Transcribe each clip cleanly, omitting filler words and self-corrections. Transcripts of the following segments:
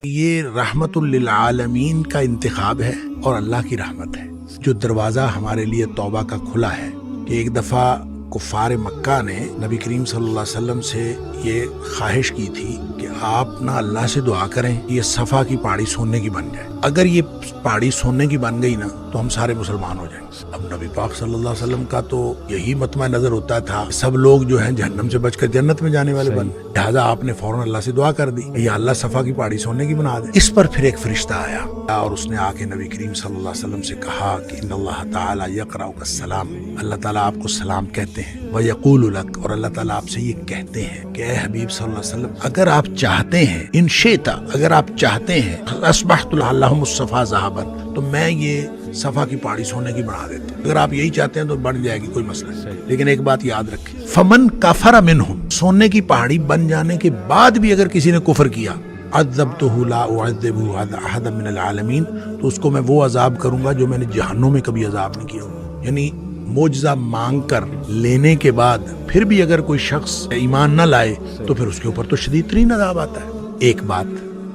یہ رحمت للعالمین کا انتخاب ہے اور اللہ کی رحمت ہے جو دروازہ ہمارے لیے توبہ کا کھلا ہے کہ ایک دفعہ کفار مکہ نے نبی کریم صلی اللہ علیہ وسلم سے یہ خواہش کی تھی کہ آپ نہ اللہ سے دعا کریں یہ صفا کی پہاڑی سونے کی بن جائے. اگر یہ پہاڑی سونے کی بن گئی نا تو ہم سارے مسلمان ہو جائیں گے. اب نبی پاک صلی اللہ علیہ وسلم کا تو یہی مطمع نظر ہوتا تھا سب لوگ جو ہیں جہنم سے بچ کر جنت میں جانے والے بن. لہٰذا آپ نے فوراً اللہ سے دعا کر دی یا اللہ صفا کی پہاڑی سونے کی بنا دے. اس پر پھر ایک فرشتہ آیا اور اس نے آ کے نبی کریم صلی اللہ علیہ وسلم سے کہا کہ ان اللہ تعالی یقرأک السلام، اللہ تعالیٰ آپ کو سلام کہتے ہیں. وَيَقُولُ لَكَ، اور اللہ تعالیٰ آپ سے یہ کہتے ہیں کہ اے حبیب صلی اللہ علیہ وسلم اگر آپ چاہتے ہیں ان شئت، اگر آپ چاہتے ہیں اصبحت اللہم الصفا ذهبا، تو میں یہ صفا کی پہاڑی سونے کی بنا دیتا ہوں. اگر آپ یہی چاہتے ہیں تو بن جائے گی، کوئی مسئلہ نہیں. لیکن ایک بات یاد رکھیں، فمن کفر منہم، سونے کی پہاڑی بن جانے کے بعد بھی اگر کسی نے کفر کیا، عذبتہ لا اعذبہ احدا من العالمین، تو اس کو میں وہ عذاب کروں گا جو میں نے جہنم میں کبھی عذاب نہیں کیا. یعنی معجزہ مانگ کر لینے کے بعد پھر بھی اگر کوئی شخص ایمان نہ لائے تو پھر اس کے اوپر تو شدید ترین عذاب آتا ہے. ایک بات،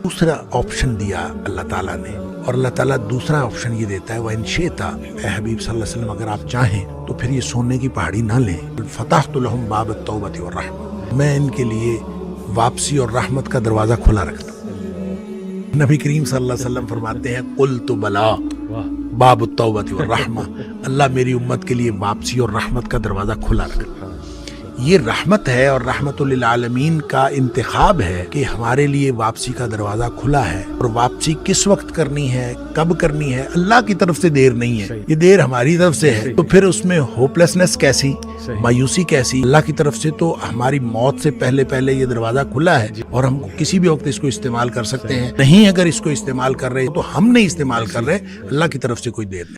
دوسرا آپشن دیا اللہ تعالیٰ نے، اور اللہ تعالیٰ دوسرا آپشن یہ دیتا ہے وَإِن شِئْتَ، اے حبیب صلی اللہ علیہ وسلم اگر آپ چاہیں تو پھر یہ سونے کی پہاڑی نہ لیں. فَتَحْتُ لَهُمْ بَابَ التَّوْبَةِ وَالرَّحْمَةِ، میں ان کے لیے واپسی اور رحمت کا دروازہ کھلا رکھتا ہوں. نبی کریم صلی اللہ علیہ وسلم فرماتے ہیں قُلْتُ بَلَا باب التوبۃ والرحمہ، اللہ میری امت کے لیے واپسی اور رحمت کا دروازہ کھلا رکھا. یہ رحمت ہے اور رحمت للعالمین کا انتخاب ہے کہ ہمارے لیے واپسی کا دروازہ کھلا ہے. اور واپسی کس وقت کرنی ہے، کب کرنی ہے، اللہ کی طرف سے دیر نہیں ہے، یہ دیر ہماری طرف سے ہے. تو پھر اس میں ہوپلیسنس کیسی، مایوسی کیسی؟ اللہ کی طرف سے تو ہماری موت سے پہلے پہلے یہ دروازہ کھلا ہے اور ہم کسی بھی وقت اس کو استعمال کر سکتے ہیں. نہیں اگر اس کو استعمال کر رہے تو ہم نہیں استعمال کر رہے، اللہ کی طرف سے کوئی دیر نہیں.